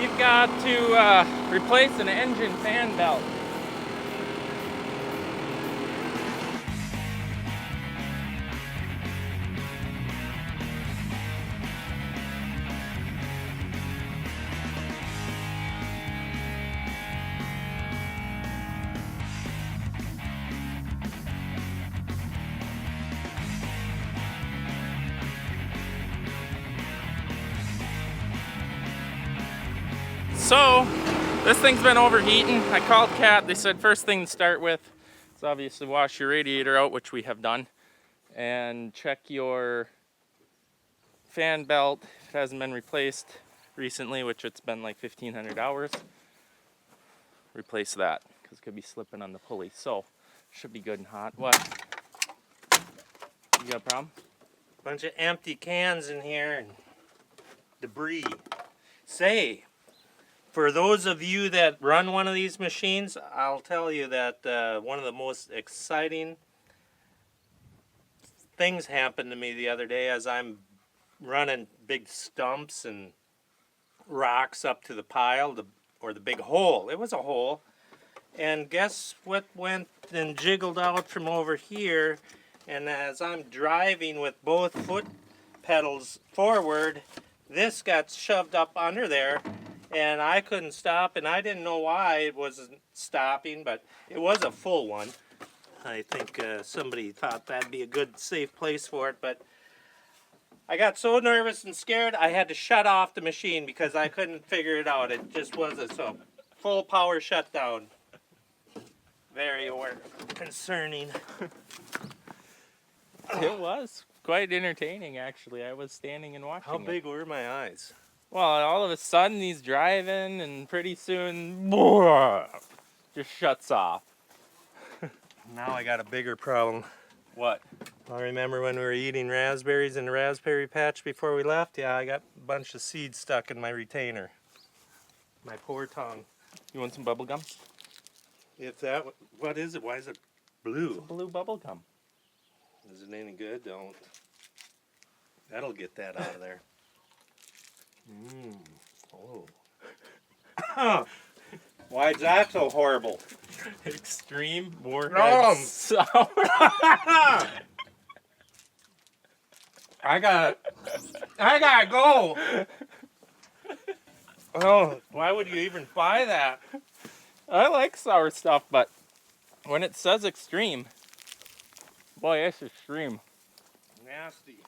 We've got to replace an engine fan belt. So, this thing's been overheating. I called Cat. They said first thing to start with is obviously wash your radiator out, which we have done, and check your fan belt if it hasn't been replaced recently, which it's been like 1,500 hours. Replace that because it could be slipping on the pulley. So, should be good and hot. What? You got a problem? Bunch of empty cans in here and debris. Say, for those of you that run one of these machines, I'll tell you that one of the most exciting things happened to me the other day as I'm running big stumps and rocks up to the pile, or the big hole. It was a hole. And guess what went and jiggled out from over here? And as I'm driving with both foot pedals forward, this got shoved up under there. And I couldn't stop, and I didn't know why it wasn't stopping, but it was a full one. I think somebody thought that'd be a good, safe place for it, but I got so nervous and scared, I had to shut off the machine because I couldn't figure it out. It just was a full power shutdown. Very concerning. It was quite entertaining, actually. I was standing and watching How big were my eyes? Well, all of a sudden he's driving, and pretty soon, just shuts off. Now I got a bigger problem. What? I remember when we were eating raspberries in the raspberry patch before we left. Yeah, I got a bunch of seeds stuck in my retainer. My poor tongue. You want some bubble gum? If that, what is it? Why is it blue? It's blue bubble gum. Is it any good? Don't. That'll get that out of there. Oh. Why is that so horrible? Extreme warhead sour. I gotta go. Oh, why would you even buy that? I like sour stuff, but when it says extreme, boy, it's extreme. Nasty.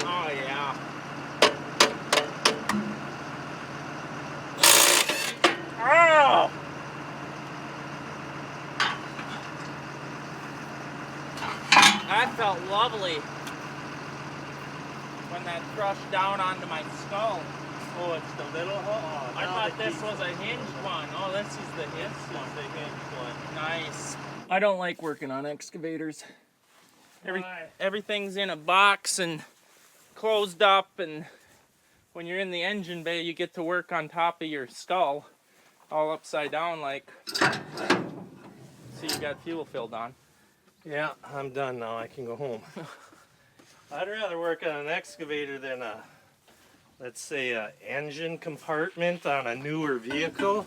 Oh, yeah. Oh! That felt lovely when that crushed down onto my skull. Oh, it's the little hole. Oh, I thought this was a hinged one. Oh, this is the hinged one. the hinged one. Nice. I don't like working on excavators. Why? Everything's in a box and closed up, and when you're in the engine bay, you get to work on top of your skull, all upside down like. So you got fuel filled on. Yeah, I'm done now. I can go home. I'd rather work on an excavator than a, let's say, a engine compartment on a newer vehicle.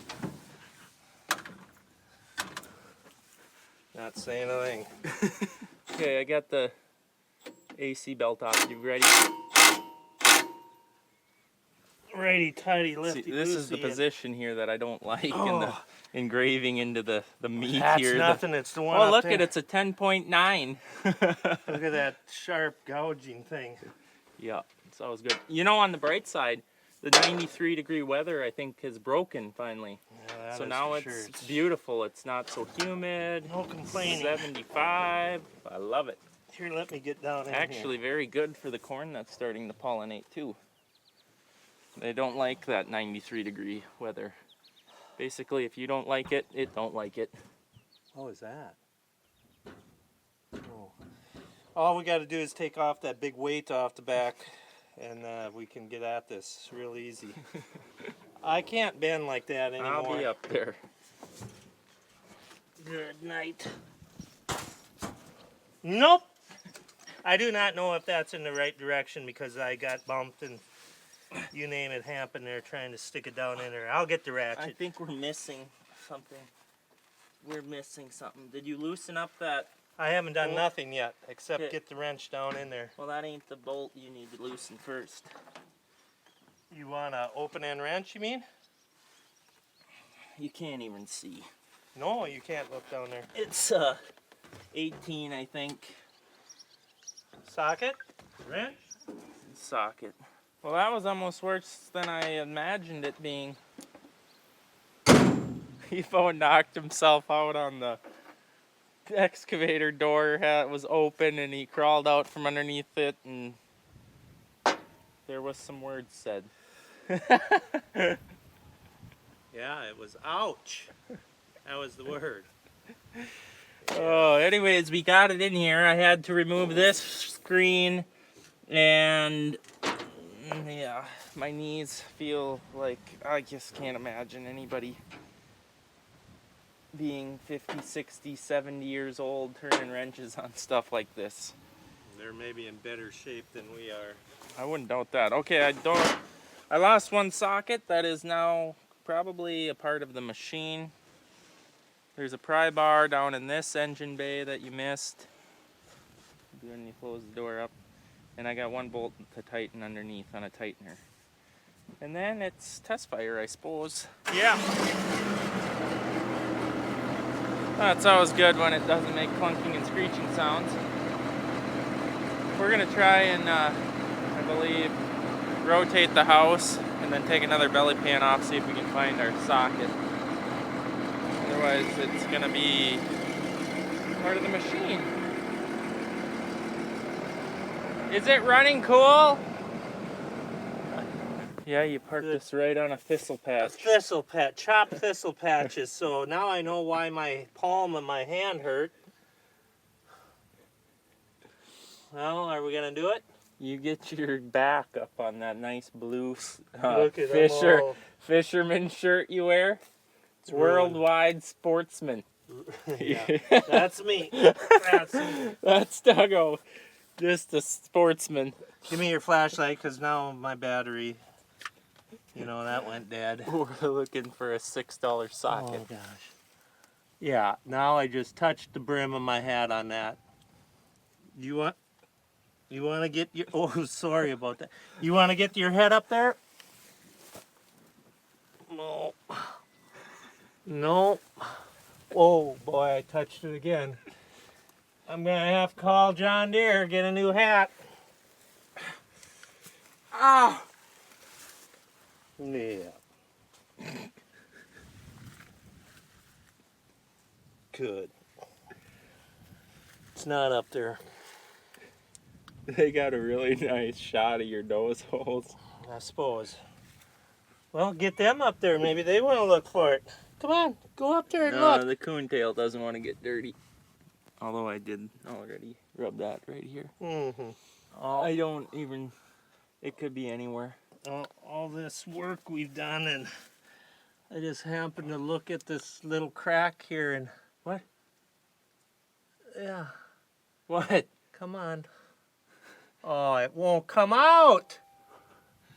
Not saying a thing. Okay, I got the AC belt off. You ready? Righty tighty, lefty. See, this is the position here that I don't like in the Oh. engraving into the meat That's here. nothing. It's the one. Oh, up look there. at it. It's a 10.9. Look at that sharp gouging thing. Yeah, it's always good. You know, on the bright side, the 93-degree weather, I think, has broken finally. Yeah, So now it's beautiful. It's not so humid. No complaining. 75. I love it. Here, let me get down in Actually, very good for the corn that's starting to pollinate too. They don't like that 93-degree weather. Basically, if you don't like it, it don't like it. What was that? Oh. All we got to do is take off that big weight off the back, and we can get at this real easy. I can't bend like that anymore. I'll be up there. Good night. Nope. I do not know if that's in the right direction because I got bumped and you name it happened there trying to stick it down in there. I'll get the ratchet. I think we're missing something. We're missing something. Did you loosen up that? I haven't done bolt? nothing yet except Okay. get the wrench down in there. Well, that ain't the bolt you need to loosen first. You want an open end wrench, you mean? You can't even see. No, you can't look down there. It's 18, I think. Socket? Wrench? Socket. Well, that was almost worse than I imagined it being. He knocked himself out on the excavator door. It was open and he crawled out from underneath it and there was some words said. Yeah, it was ouch. That was the word. Oh, anyways, we got it in here. I had to remove this screen and yeah, my knees feel like I just can't imagine anybody being 50, 60, 70 years old turning wrenches on stuff like this. They're maybe in better shape than we are. I wouldn't doubt that. Okay, I lost one socket that is now probably a part of the machine. There's a pry bar down in this engine bay that you missed when you close the door up. And I got one bolt to tighten underneath on a tightener. And then it's test fire, I suppose. Yeah. That's always good when it doesn't make clunking and screeching sounds. We're gonna try and, I believe, rotate the house and then take another belly pan off, see if we can find our socket. Otherwise, it's gonna be part of the machine. Is it running cool? Yeah, you parked this right on a thistle patch. Thistle patch, chopped thistle patches. So now I know why my palm of my hand hurt. Well, are we gonna do it? You get your back up on that nice blue Look at them all. fisherman shirt you wear. It's ruined. Worldwide sportsman. Yeah, that's me. That's me. That's Duggo. Just a sportsman. Give me your flashlight, because now my battery, that went dead. We're looking for a $6 socket. Oh, gosh. Yeah, now I just touched the brim of my hat on that. You want to get your... Oh, sorry about that. You want to get your head up there? No. No. Oh, boy, I touched it again. I'm going to have to call John Deere, get a new hat. Ah! Yeah. Good. It's not up there. They got a really nice shot of your nose holes. I suppose. Well, get them up there. Maybe they want to look for it. Come on, go up there and look. The coontail doesn't want to get dirty. Although I did already rub that right here. Mm-hmm. I don't even... It could be anywhere. All this work we've done, and I just happened to look at this little crack here, and... What? Yeah. What? Come on. Oh, it won't come out.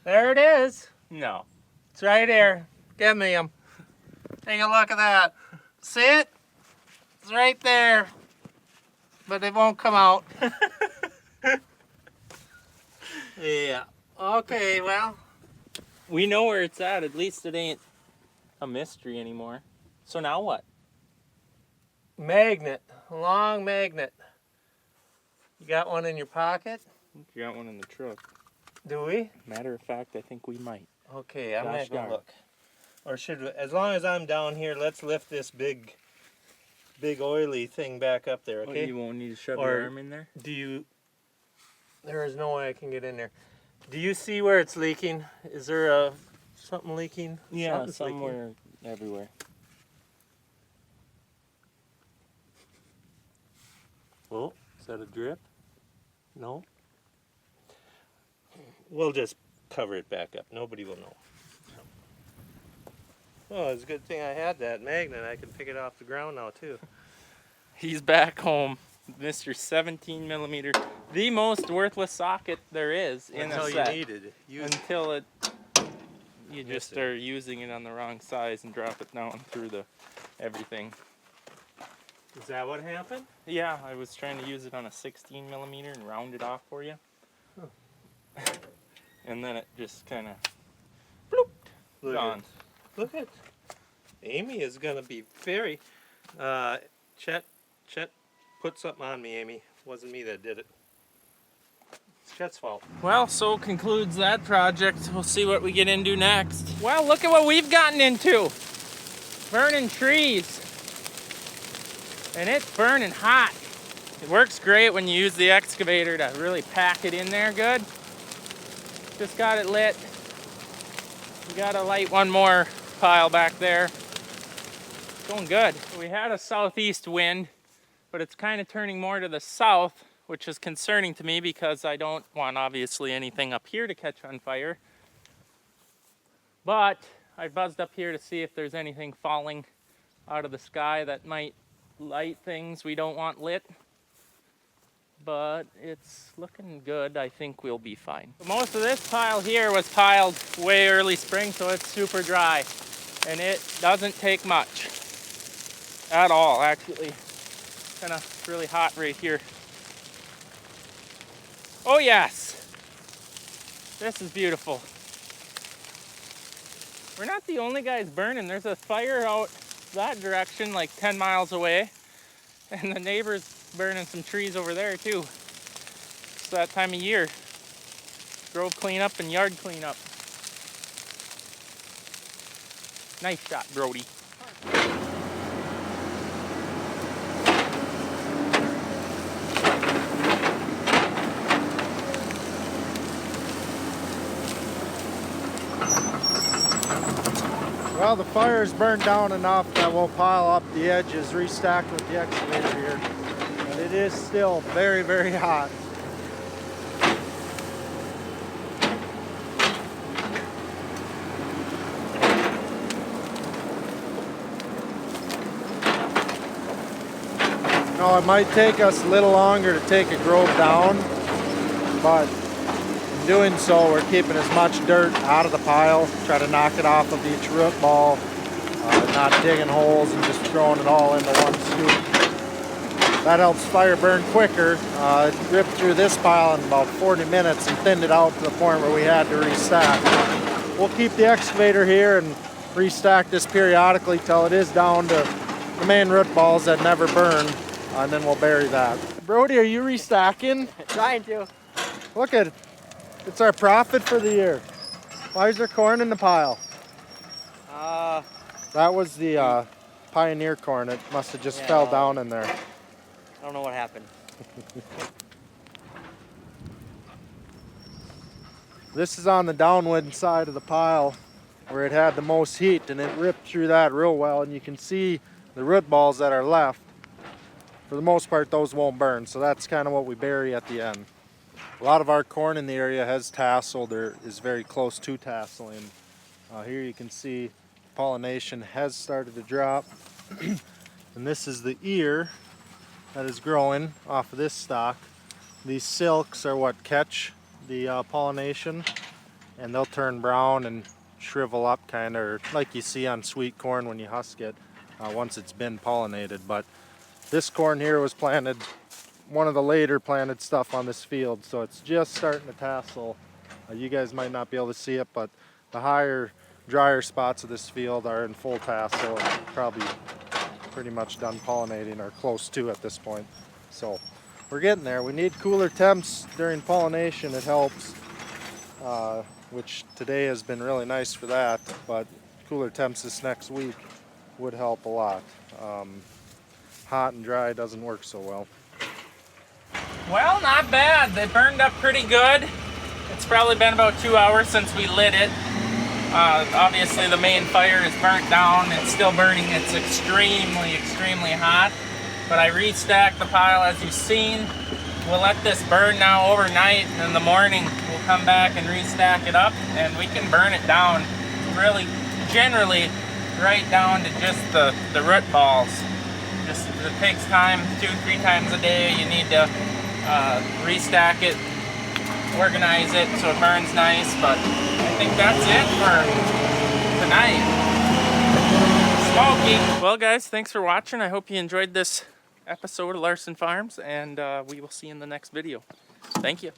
There it is. No. It's right here. Give me him. Take a look at that. See it? It's right there. But it won't come out. Yeah. Okay, well. We know where it's at. At least it ain't a mystery anymore. So now what? Magnet. A long magnet. You got one in your pocket? You got one in the truck. Do we? Matter of fact, I think we might. Okay, I'm Gosh not gonna darn. look. Or should we, as long as I'm down here, let's lift this big oily thing back up there, okay? Oh, you won't need to shove Or- your arm in there? There is no way I can get in there. Do you see where it's leaking? Is there something leaking? Yeah, Something's leaking. somewhere, everywhere. Oh, is that a drip? No? We'll just cover it back up. Nobody will know. Oh, it's a good thing I had that magnet. I can pick it off the ground now too. He's back home. Mr. 17 millimeter, the most worthless socket there is in a set. Until you needed it. Until you just start using it on the wrong size and drop it down through the everything. Is that what happened? Yeah, I was trying to use it on a 16 millimeter and round it off for you. Huh. And then it just kind of bloop, gone. Look at Amy is going to be very... Chet put something on me, Amy. It wasn't me that did it. It's Chet's fault. Well, so concludes that project. We'll see what we get into next. Well, look at what we've gotten into. Burning trees. And it's burning hot. It works great when you use the excavator to really pack it in there good. Just got it lit. We gotta light one more pile back there. It's going good. We had a southeast wind, but it's kind of turning more to the south, which is concerning to me because I don't want obviously anything up here to catch on fire. But I buzzed up here to see if there's anything falling out of the sky that might light things we don't want lit. But it's looking good. I think we'll be fine. Most of this pile here was piled way early spring, so it's super dry. And it doesn't take much at all, actually. Kind of really hot right here. Oh yes, this is beautiful. We're not the only guys burning. There's a fire out that direction, like 10 miles away, and the neighbor's burning some trees over there too. It's that time of year. Grove cleanup and yard cleanup. Nice shot, Brody. Well, the fire's burned down enough that we'll pile up the edges, restacked with the excavator here. But it is still very, very hot. Now, it might take us a little longer to take a grove down, but in doing so, we're keeping as much dirt out of the pile, try to knock it off of each root ball, not digging holes and just throwing it all into one scoop. That helps fire burn quicker. It ripped through this pile in about 40 minutes and thinned it out to the point where we had to restack. We'll keep the excavator here and restack this periodically till it is down to the main root balls that never burn, and then we'll bury that. Brody, are you restacking? Trying to. Look at it. It's our profit for the year. Why is there corn in the pile? That was the Pioneer corn. It must have just fell down in there. I don't know what happened. This is on the downwind side of the pile where it had the most heat, and it ripped through that real well, and you can see the root balls that are left. For the most part, those won't burn, so that's kind of what we bury at the end. A lot of our corn in the area has tasseled or is very close to tasseling. Here you can see pollination has started to drop. And this is the ear that is growing off of this stalk. These silks are what catch the pollination, and they'll turn brown and shrivel up kind of like you see on sweet corn when you husk it once it's been pollinated. But this corn here was planted, one of the later planted stuff on this field, so it's just starting to tassel. You guys might not be able to see it, but the higher, drier spots of this field are in full tassel and probably pretty much done pollinating or close to at this point. So we're getting there. We need cooler temps during pollination. It helps, which today has been really nice for that, but cooler temps this next week would help a lot. Hot and dry doesn't work so well. Well, not bad. They burned up pretty good. It's probably been about 2 hours since we lit it. Obviously the main fire is burnt down. It's still burning. It's extremely, extremely hot. But I restacked the pile as you've seen. We'll let this burn now overnight, and in the morning we'll come back and restack it up, and we can burn it down really, generally right down to just the root balls. Just it takes time, 2-3 times a day. You need to restack it, organize it so it burns nice. But I think that's it for tonight. Smoky. Well, guys, thanks for watching. I hope you enjoyed this episode of Larson Farms, and we will see you in the next video. Thank you.